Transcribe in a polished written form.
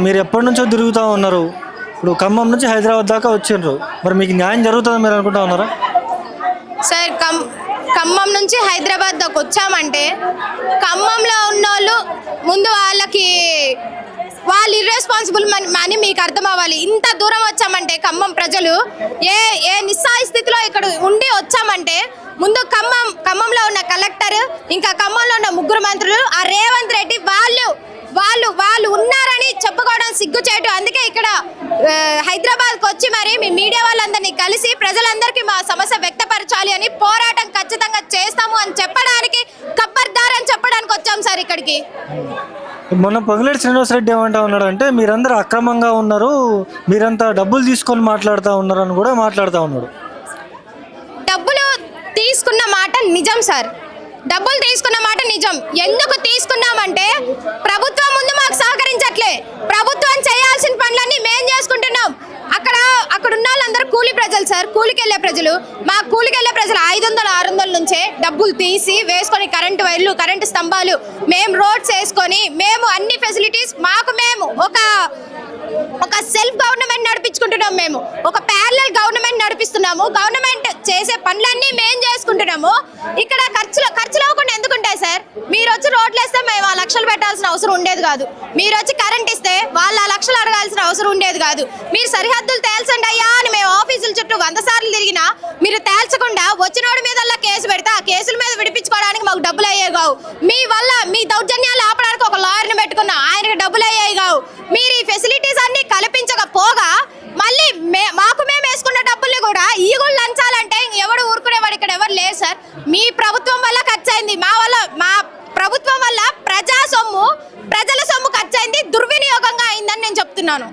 మీరు ఎప్పటి నుంచో తిరుగుతూ ఉన్నారు. ఇప్పుడు ఖమ్మం నుంచి హైదరాబాద్ దాకా వచ్చిండ్రు. మరి మీకు న్యాయం జరుగుతుందని మీరు అనుకుంటా ఉన్నారా? సార్ ఖమ్మం నుంచి హైదరాబాద్ దాకా వచ్చామంటే ఖమ్మంలో ఉన్నోళ్ళు ముందు వాళ్ళు ఇర్రెస్పాన్సిబుల్ అని మీకు అర్థం అవ్వాలి. ఇంత దూరం వచ్చామంటే ఖమ్మం ప్రజలు ఏ నిస్సాయ స్థితిలో ఇక్కడ ఉండి వచ్చామంటే ముందు ఖమ్మంలో ఉన్న కలెక్టర్, ఇంకా ఖమ్మంలో ఉన్న ముగ్గురు మంత్రులు, ఆ రేవంత్ రెడ్డి వాళ్ళు ఉన్నారని చెప్పుకోవడం సిగ్గుచేటు. అందుకే ఇక్కడ హైదరాబాద్కి వచ్చి మరి మీ మీడియా వాళ్ళందరినీ కలిసి ప్రజలందరికీ మా సమస్య వ్యక్తపరచాలి అని పోరాటం ఖచ్చితంగా చేస్తాము అని చెప్పడానికి, ఖబర్దార్ అని చెప్పడానికి వచ్చాం సార్ ఇక్కడికి. మొన్న పొంగులేటి శ్రీనివాసరెడ్డి ఏమంటా ఉన్నాడు అంటే మీరందరూ అక్రమంగా ఉన్నారు, మీరంతా డబ్బులు తీసుకొని మాట్లాడుతూ ఉన్నారు అని కూడా మాట్లాడుతూ ఉన్నాడు. డబ్బులు తీసుకున్న మాట నిజం సార్, డబ్బులు తీసుకున్న మాట నిజం. ఎందుకు తీసుకున్నామంటే ప్రభుత్వం ముందు మాకు సహకరించట్లే. ప్రభుత్వం చేయాల్సిన పనులన్నీ మేం చేసుకుంటున్నాం. అక్కడ ఉన్న వాళ్ళందరూ కూలి ప్రజలు సార్, కూలికి వెళ్ళే ప్రజలు. మా కూలికి వెళ్ళే ప్రజలు 500-600 నుంచే డబ్బులు తీసి వేసుకొని కరెంటు వైర్లు, కరెంటు స్తంభాలు, మేము రోడ్స్ వేసుకొని మేము అన్ని ఫెసిలిటీస్ మేము ఒక సెల్ఫ్ గవర్నమెంట్ నడిపించుకుంటున్నాం. మేము ఒక ప్యారలల్ గవర్నమెంట్ నడిపిస్తున్నాము. గవర్నమెంట్ చేసే పనులన్నీ మేము చేసుకుంటున్నాము. ఇక్కడ ఖర్చులు అవ్వకుండా ఎందుకుంటాయి సార్? మీరు వచ్చి రోడ్లు వేస్తే మేము ఆ లక్షలు పెట్టాల్సిన అవసరం ఉండేది కాదు. మీరు వచ్చి కరెంట్ ఇస్తే వాళ్ళు ఆ లక్షలు అడగాల్సిన అవసరం ఉండేది కాదు. మీరు సరిహద్దులు తేల్చండి అయ్యా అని మేము ఆఫీసుల చుట్టూ 100 సార్లు తిరిగినా మీరు తేల్చకుండా వచ్చినోడి మీద కేసు పెడితే ఆ కేసుల మీద విడిపించుకోవడానికి మాకు డబ్బులు అయ్యేవి కావు. మీ వల్ల మీ దౌర్జన్యాలు ఆపడానికి ఒక లాయర్ని పెట్టుకున్నా, ఆయనకు డబ్బులు అయ్యేవి కావు. మీరు ఈ ఫెసిలిటీస్ అన్ని కల్పించకపోగా మళ్ళీ మేము వేసుకున్న డబ్బుల్ని కూడా ఈగుళ్ళు లంచాలంటే ఎవడు ఊరుకునేవాడు ఇక్కడ ఎవరు లేరు సార్. మీ ప్రభుత్వం వల్ల ఖర్చు అయింది, మా ప్రభుత్వం వల్ల ప్రజల సొమ్ము ఖర్చు అయింది, దుర్వినియోగంగా అయిందని నేను చెప్తున్నాను.